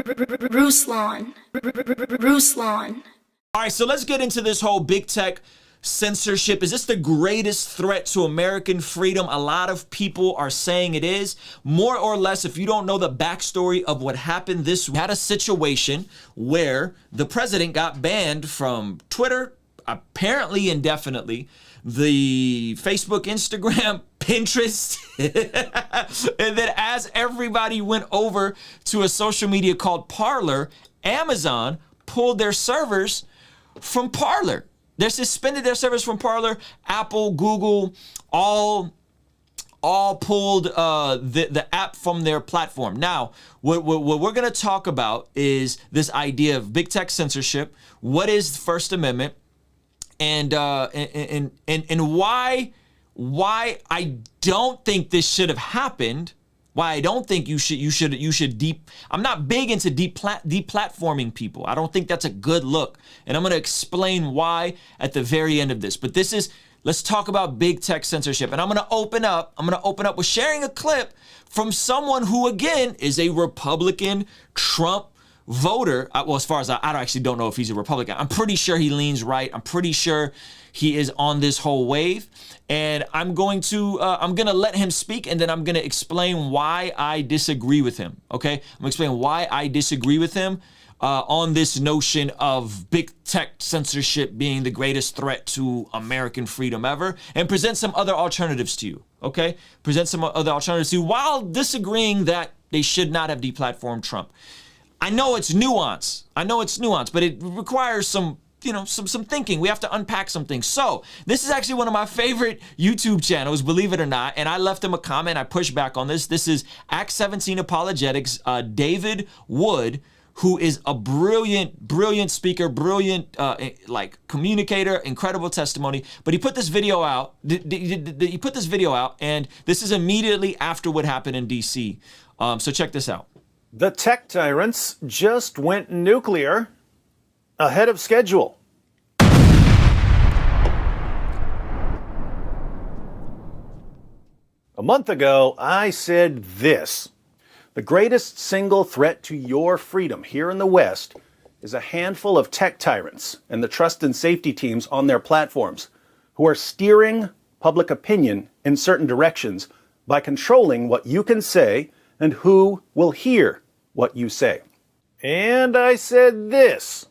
Ruslan. Ruslan. All right, so let's get into this whole big tech censorship. Is this the greatest threat to American freedom? A lot of people are saying it is. More or less, if you don't know the backstory of what happened, we had a situation where the president got banned from Twitter, apparently indefinitely, the Facebook, Instagram, Pinterest, and then as everybody went over to a social media called Parler, Amazon pulled their servers from Parler. They suspended their servers from Parler. Apple, Google, all pulled the app from their platform. Now, what we're going to talk about is this idea of big tech censorship. What is the First Amendment, and why I don't think this should have happened. Why I don't think you should I'm not big into deplatforming people. I don't think that's a good look. And I'm going to explain why at the very end of this. But let's talk about big tech censorship. And I'm going to open up with sharing a clip from someone who, again, is a Republican Trump voter. Well, as far as I actually don't know if he's a Republican. I'm pretty sure he leans right. I'm pretty sure he is on this whole wave. And I'm going to let him speak, and then I'm going to explain why I disagree with him. Okay? I'm going to explain why I disagree with him on this notion of big tech censorship being the greatest threat to American freedom ever, and present some other alternatives to you. Okay? Present some other alternatives to you while disagreeing that they should not have deplatformed Trump. I know it's nuance, but it requires some thinking. We have to unpack some things. So this is actually one of my favorite YouTube channels, believe it or not. And I left him a comment. I pushed back on this. This is Act 17 Apologetics, David Wood, who is a brilliant speaker, brilliant communicator, incredible testimony. But he put this video out. And this is immediately after what happened in DC. So check this out. The tech tyrants just went nuclear ahead of schedule. A month ago, I said this: the greatest single threat to your freedom here in the West is a handful of tech tyrants and the trust and safety teams on their platforms who are steering public opinion in certain directions by controlling what you can say and who will hear what you say. And I said this: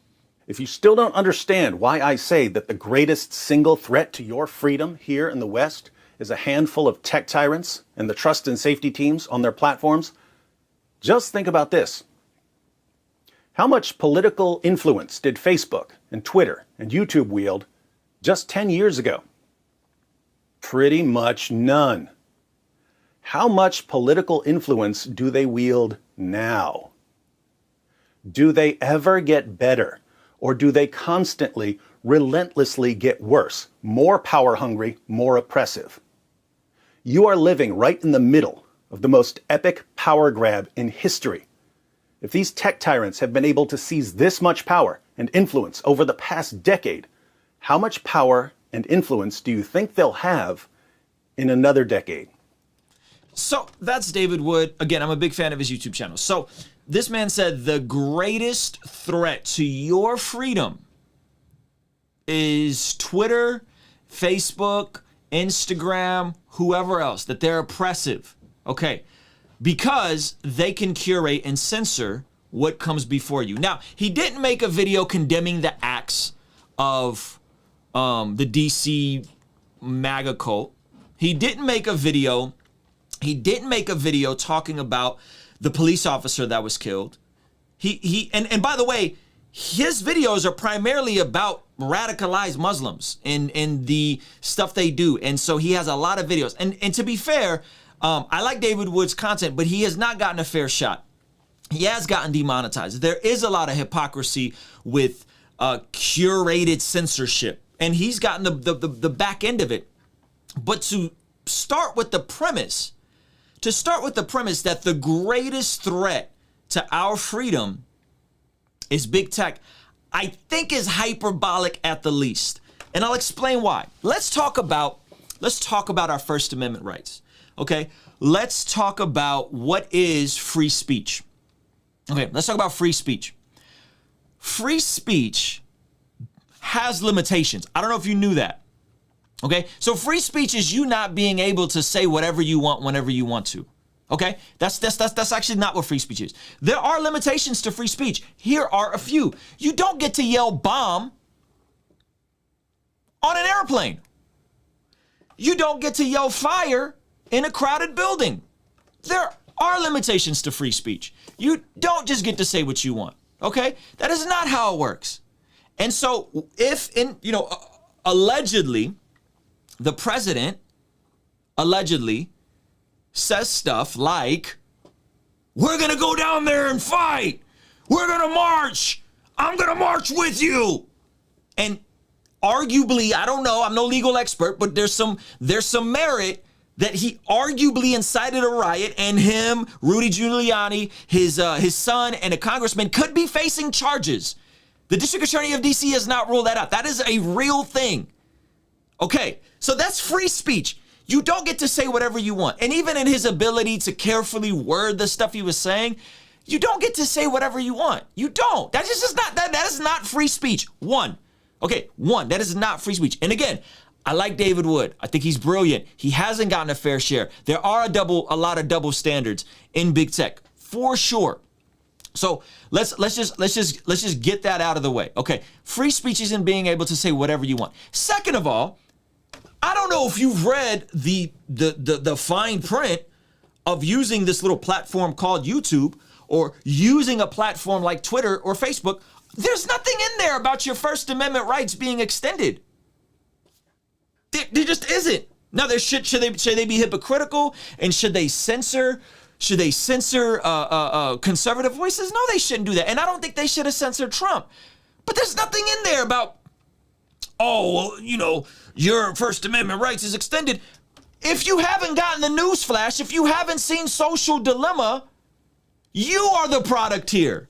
if you still don't understand why I say that the greatest single threat to your freedom here in the West is a handful of tech tyrants and the trust and safety teams on their platforms, just think about this. How much political influence did Facebook and Twitter and YouTube wield just 10 years ago? Pretty much none. How much political influence do they wield now? Do they ever get better? Or do they constantly, relentlessly get worse, more power hungry, more oppressive? You are living right in the middle of the most epic power grab in history. If these tech tyrants have been able to seize this much power and influence over the past decade, how much power and influence do you think they'll have in another decade? So that's David Wood. Again, I'm a big fan of his YouTube channel. So this man said the greatest threat to your freedom is Twitter, Facebook, Instagram, whoever else, that they're oppressive. Okay, because they can curate and censor what comes before you. Now, he didn't make a video condemning the acts of the DC MAGA cult. He didn't make a video talking about the police officer that was killed. And by the way, his videos are primarily about radicalized Muslims and the stuff they do. And so he has a lot of videos. And to be fair, I like David Wood's content, but he has not gotten a fair shot. He has gotten demonetized. There is a lot of hypocrisy with curated censorship, and he's gotten the back end of it. But to start with the premise that the greatest threat to our freedom is big tech, I think is hyperbolic at the least. And I'll explain why. Let's talk about our First Amendment rights. Okay? Let's talk about what is free speech. Okay, let's talk about free speech. Free speech has limitations. I don't know if you knew that. Okay, so free speech is you not being able to say whatever you want whenever you want to. Okay, that's actually not what free speech is. There are limitations to free speech. Here are a few. You don't get to yell bomb on an airplane. You don't get to yell fire in a crowded building. There are limitations to free speech. You don't just get to say what you want. Okay, that is not how it works. And so if allegedly, the president allegedly says stuff like, we're going to go down there and fight. We're going to march. I'm going to march with you. And arguably, I don't know, I'm no legal expert, but there's some merit that he arguably incited a riot, and him, Rudy Giuliani, his son, and a congressman could be facing charges. The district attorney of DC has not ruled that out. That is a real thing. Okay, so that's free speech. You don't get to say whatever you want. And even in his ability to carefully word the stuff he was saying, you don't get to say whatever you want. You don't. That is not free speech. One, that is not free speech. And again, I like David Wood. I think he's brilliant. He hasn't gotten a fair share. There are a lot of double standards in big tech, for sure. So let's just get that out of the way. Okay, free speech isn't being able to say whatever you want. Second of all, I don't know if you've read the fine print of using this little platform called YouTube or using a platform like Twitter or Facebook. There's nothing in there about your First Amendment rights being extended. There just isn't. Now, should they be hypocritical, and should they censor conservative voices? No, they shouldn't do that. And I don't think they should have censored Trump. But there's nothing in there about, your First Amendment rights is extended. If you haven't gotten the news flash, if you haven't seen Social Dilemma, you are the product here.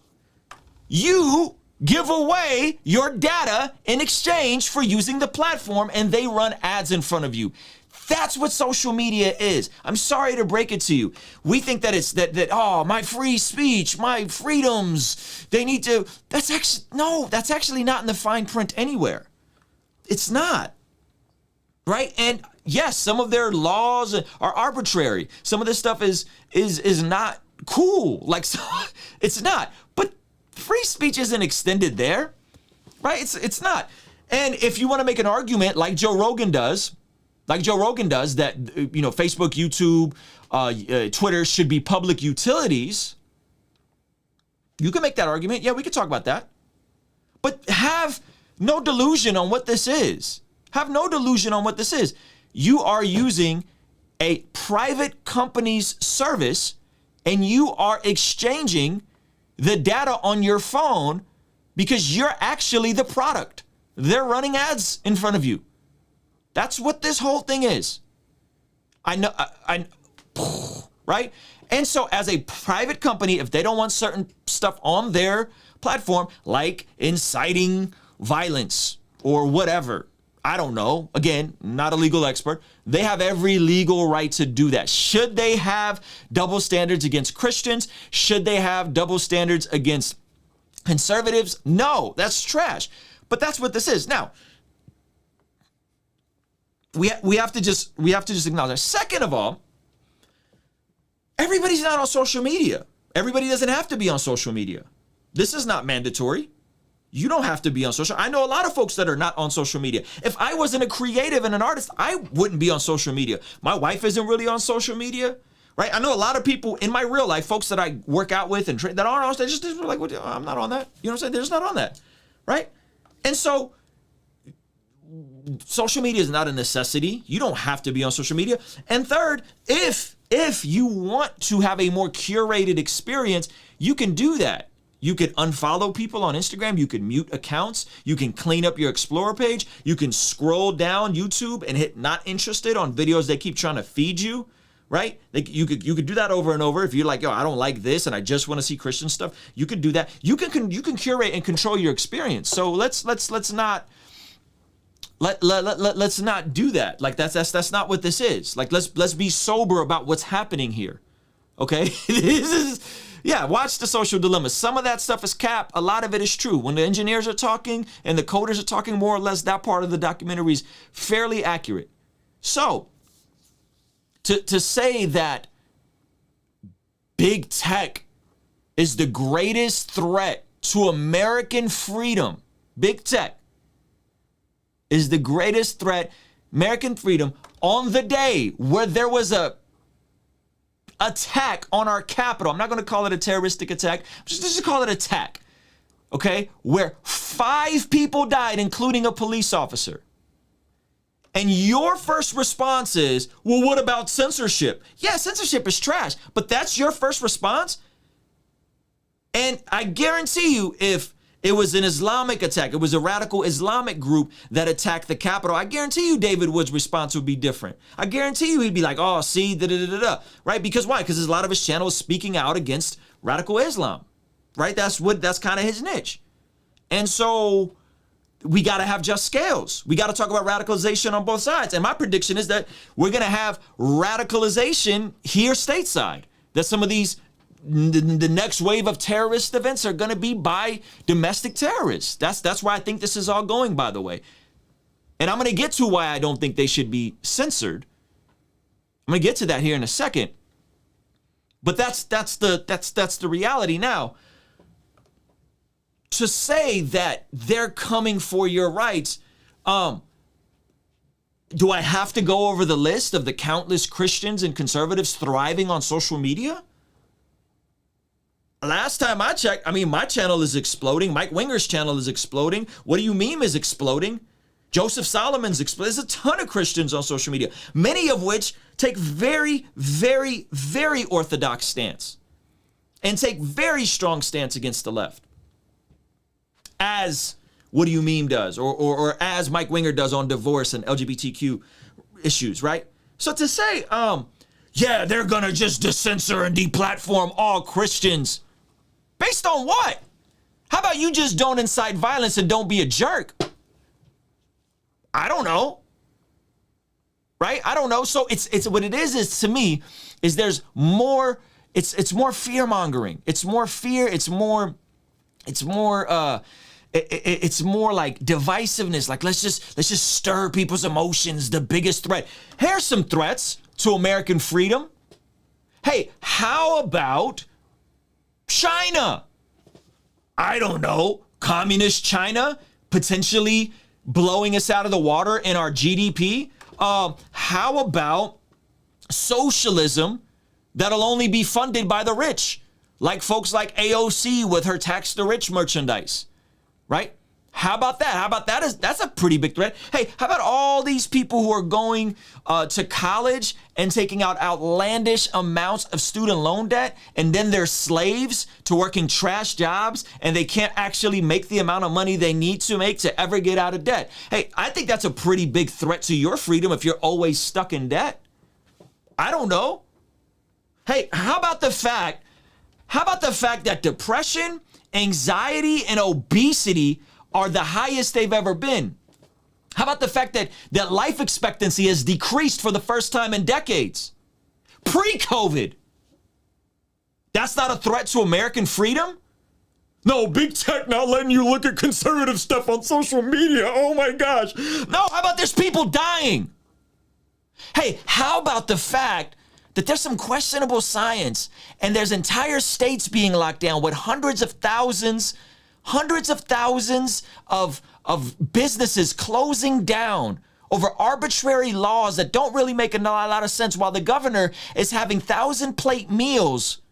You give away your data in exchange for using the platform, and they run ads in front of you. That's what social media is. I'm sorry to break it to you. We think that it's that my free speech, my freedoms, they need to, that's actually not in the fine print anywhere. It's not. Right? And yes, some of their laws are arbitrary. Some of this stuff is not cool. Like, so, it's not. But free speech isn't extended there. Right? It's not. And if you want to make an argument like Joe Rogan does, that Facebook, YouTube, Twitter should be public utilities, you can make that argument. Yeah, we could talk about that. But have no delusion on what this is. Have no delusion on what this is. You are using a private company's service, and you are exchanging the data on your phone because you're actually the product. They're running ads in front of you. That's what this whole thing is. I know, right? And so as a private company, if they don't want certain stuff on their platform, like inciting violence or whatever, I don't know, again, not a legal expert, they have every legal right to do that. Should they have double standards against Christians? Should they have double standards against conservatives? No, that's trash. But that's what this is. Now, we have to just acknowledge that. Second of all, everybody's not on social media. Everybody doesn't have to be on social media. This is not mandatory. You don't have to be on social. I know a lot of folks that are not on social media. If I wasn't a creative and an artist, I wouldn't be on social media. My wife isn't really on social media, right? I know a lot of people in my real life, folks that I work out with and that aren't on, they just like, well, I'm not on that. You know what I'm saying? They're just not on that, right? And so social media is not a necessity. You don't have to be on social media. And third, if you want to have a more curated experience, you can do that. You can unfollow people on Instagram. You can mute accounts. You can clean up your Explorer page. You can scroll down YouTube and hit not interested on videos they keep trying to feed you, right? You could do that over and over. If you're like, I don't like this and I just want to see Christian stuff, you can do that. You can curate and control your experience. So let's not do that. Like that's not what this is. Like let's be sober about what's happening here. Okay? This is Yeah, watch The Social Dilemma. Some of that stuff is cap. A lot of it is true. When the engineers are talking and the coders are talking, more or less, that part of the documentary is fairly accurate. So, to say that big tech is the greatest threat to American freedom, big tech is the greatest threat, American freedom, on the day where there was a attack on our capital. I'm not going to call it a terroristic attack. Just call it attack. Okay? Where 5 people died, including a police officer. And your first response is, well, what about censorship? Yeah, censorship is trash, but that's your first response? And I guarantee you, if it was an Islamic attack, it was a radical Islamic group that attacked the Capitol, I guarantee you David Wood's response would be different. I guarantee you he'd be like, oh, see, da-da-da-da-da, right? Because why? Because a lot of his channel is speaking out against radical Islam, right? That's kind of his niche. And so we got to have just scales. We got to talk about radicalization on both sides. And my prediction is that we're going to have radicalization here stateside, that some of these the next wave of terrorist events are going to be by domestic terrorists. That's where I think this is all going, by the way. And I'm going to get to why I don't think they should be censored. I'm going to get to that here in a second. But that's the reality now. To say that they're coming for your rights, do I have to go over the list of the countless Christians and conservatives thriving on social media? Last time I checked, I mean, my channel is exploding. Mike Winger's channel is exploding. What Do You Meme is exploding. Joseph Solomon's exploding. There's a ton of Christians on social media, many of which take very, very, very orthodox stance and take very strong stance against the left. As What Do You Meme does, or as Mike Winger does on divorce and LGBTQ issues, right? So to say, yeah, they're gonna just decensor and deplatform all Christians. Based on what? How about you just don't incite violence and don't be a jerk? I don't know. Right? I don't know. So it's what it is to me is there's more, it's more fear mongering. It's more fear. It's more like divisiveness. Like let's just stir people's emotions. The biggest threat. Here's some threats to American freedom. Hey, how about China? I don't know. Communist China potentially blowing us out of the water in our GDP. How about socialism that'll only be funded by the rich, like folks like AOC with her tax the rich merchandise, right? How about that? How about that? That's a pretty big threat. Hey, how about all these people who are going to college and taking out outlandish amounts of student loan debt, and then they're slaves to working trash jobs, and they can't actually make the amount of money they need to make to ever get out of debt? Hey, I think that's a pretty big threat to your freedom if you're always stuck in debt. I don't know. Hey, how about the fact that depression, anxiety, and obesity are the highest they've ever been? How about the fact that life expectancy has decreased for the first time in decades? Pre-COVID. That's not a threat to American freedom? No, big tech not letting you look at conservative stuff on social media. Oh my gosh. No, how about there's people dying? Hey, how about the fact that there's some questionable science and there's entire states being locked down with hundreds of thousands of businesses closing down over arbitrary laws that don't really make a lot of sense, while the governor is having 1,000-plate meals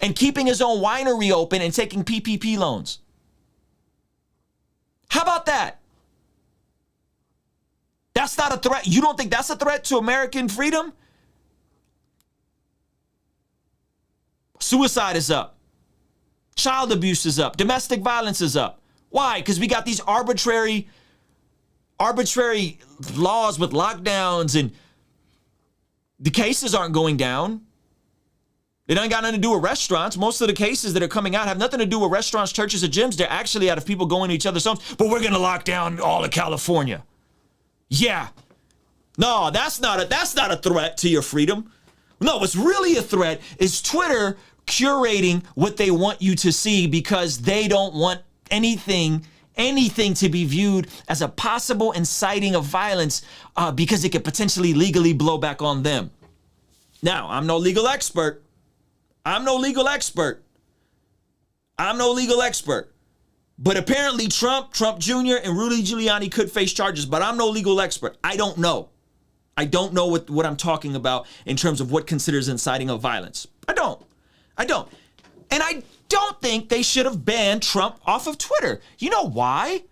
and keeping his own winery open and taking PPP loans? How about that? That's not a threat. You don't think that's a threat to American freedom? Suicide is up. Child abuse is up. Domestic violence is up. Why? Because we got these arbitrary laws with lockdowns, and the cases aren't going down. It ain't got nothing to do with restaurants. Most of the cases that are coming out have nothing to do with restaurants, churches, or gyms. They're actually out of people going to each other's homes. But we're going to lock down all of California. Yeah. No, that's not a threat to your freedom. No, what's really a threat is Twitter curating what they want you to see because they don't want anything to be viewed as a possible inciting of violence because it could potentially legally blow back on them. Now, I'm no legal expert. But apparently Trump Jr. and Rudy Giuliani could face charges, but I'm no legal expert. I don't know what I'm talking about in terms of what considers inciting of violence. I don't. And I don't think they should have banned Trump off of Twitter. You know why?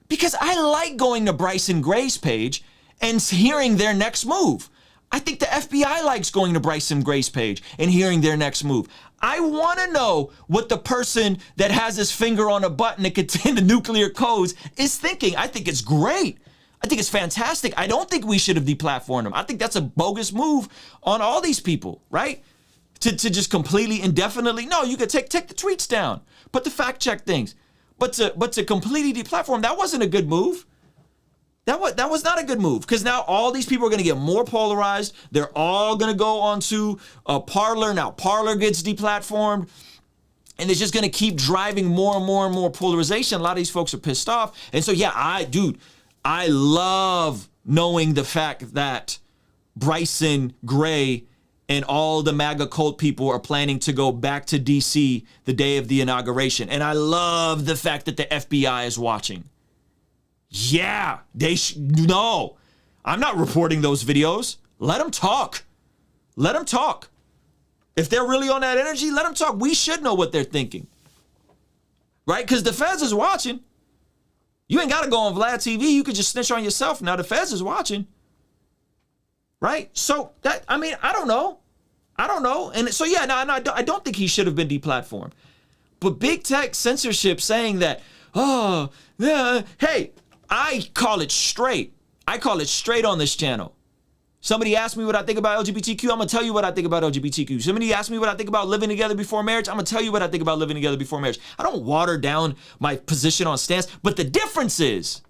Because I like going to Bryson Gray's page and hearing their next move. I think the FBI likes going to Bryson Gray's page and hearing their next move. I want to know what the person that has his finger on a button that contains the nuclear codes is thinking. I think it's great. I think it's fantastic. I don't think we should have deplatformed him. I think that's a bogus move on all these people, right? To just completely indefinitely, no, you could take the tweets down, put the fact check things, but to completely deplatform, that wasn't a good move. That was not a good move, because now all these people are going to get more polarized. They're all going to go onto Parler. Now Parler gets deplatformed, and it's just going to keep driving more and more and more polarization. A lot of these folks are pissed off, and so yeah, I love knowing the fact that Bryson Gray and all the MAGA cult people are planning to go back to DC the day of the inauguration, and I love the fact that the FBI is watching. Yeah, no, I'm not reporting those videos. Let them talk. If they're really on that energy, let them talk. We should know what they're thinking, right? Because the feds is watching. You ain't got to go on Vlad TV. You could just snitch on yourself. Now the feds is watching, right? So that, I mean, I don't know. And so, yeah, no, I don't think he should have been deplatformed. But big tech censorship saying that, hey, I call it straight. I call it straight on this channel. Somebody asked me what I think about LGBTQ. I'm going to tell you what I think about LGBTQ. Somebody asked me what I think about living together before marriage. I'm going to tell you what I think about living together before marriage. I don't water down my position on stance, but the difference is,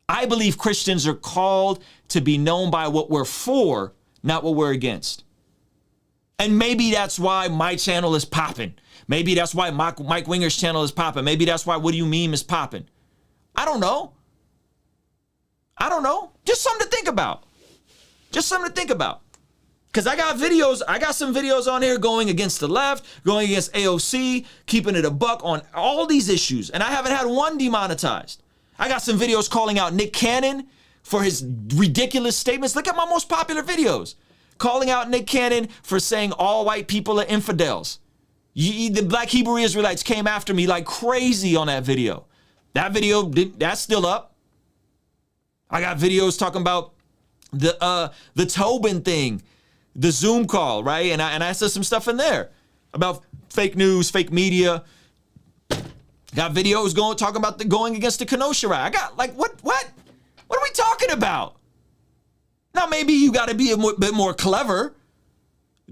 I believe Christians are called to be known by what we're for, not what we're against. And maybe that's why my channel is popping. Maybe that's why Mike Winger's channel is popping. Maybe that's why What Do You Meme is popping. I don't know. Just something to think about. Because I got some videos on here going against the left, going against AOC, keeping it a buck on all these issues. And I haven't had one demonetized. I got some videos calling out Nick Cannon for his ridiculous statements. Look at my most popular videos. Calling out Nick Cannon for saying all white people are infidels. The Black Hebrew Israelites came after me like crazy on that video. That's still up. I got videos talking about the Tobin thing, the Zoom call, right? And I said some stuff in there about fake news, fake media. Got videos talking about going against the Kenosha riot. I got like, what are we talking about? Now maybe you got to be a bit more clever.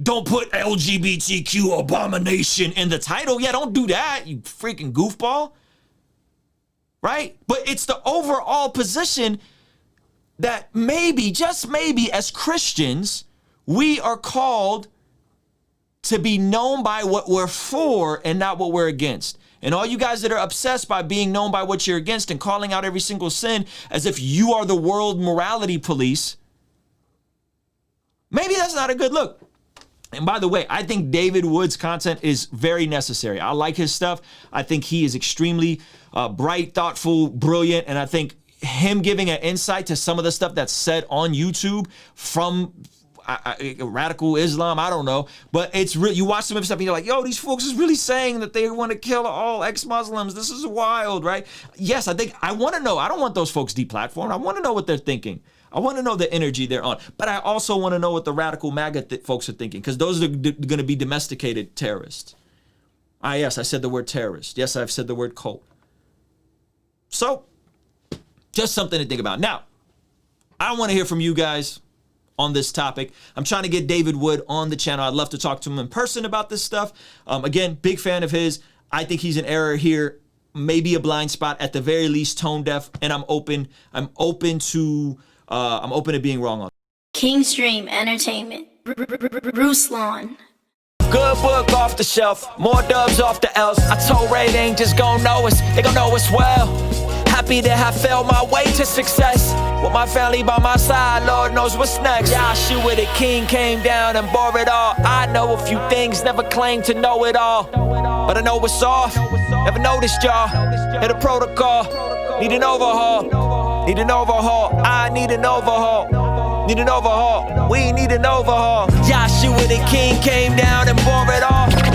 Don't put LGBTQ abomination in the title. Yeah, don't do that, you freaking goofball. Right? But it's the overall position that maybe, just maybe, as Christians, we are called to be known by what we're for and not what we're against. And all you guys that are obsessed by being known by what you're against and calling out every single sin as if you are the world morality police, maybe that's not a good look. And by the way, I think David Wood's content is very necessary. I like his stuff. I think he is extremely bright, thoughtful, brilliant. And I think him giving an insight to some of the stuff that's said on YouTube from radical Islam, I don't know. But it's real. You watch some of his stuff and you're like, yo, these folks is really saying that they want to kill all ex-Muslims. This is wild, right? Yes, I want to know. I don't want those folks deplatformed. I want to know what they're thinking. I want to know the energy they're on. But I also want to know what the radical MAGA folks are thinking, because those are going to be domesticated terrorists. Yes, I said the word terrorist. Yes, I've said the word cult. So, just something to think about. Now, I want to hear from you guys on this topic. I'm trying to get David Wood on the channel. I'd love to talk to him in person about this stuff. Again, big fan of his. I think he's an error here, maybe a blind spot, at the very least tone deaf, and I'm open to being wrong on King's Dream Entertainment. Ruslan. Good book off the shelf, more dubs off the L's. I told Ray they ain't just gon' know us, they gon' know us well. Happy to have failed my way to success. With my family by my side, Lord knows what's next. Yeah, I shoot where the king came down and bore it all. I know a few things, never claimed to know it all. But I know what's off, never noticed y'all. Hit a protocol, need an overhaul. Need an overhaul, I need an overhaul. Need an overhaul, we need an overhaul. Yeah, I shoot where the king came down and bore it all.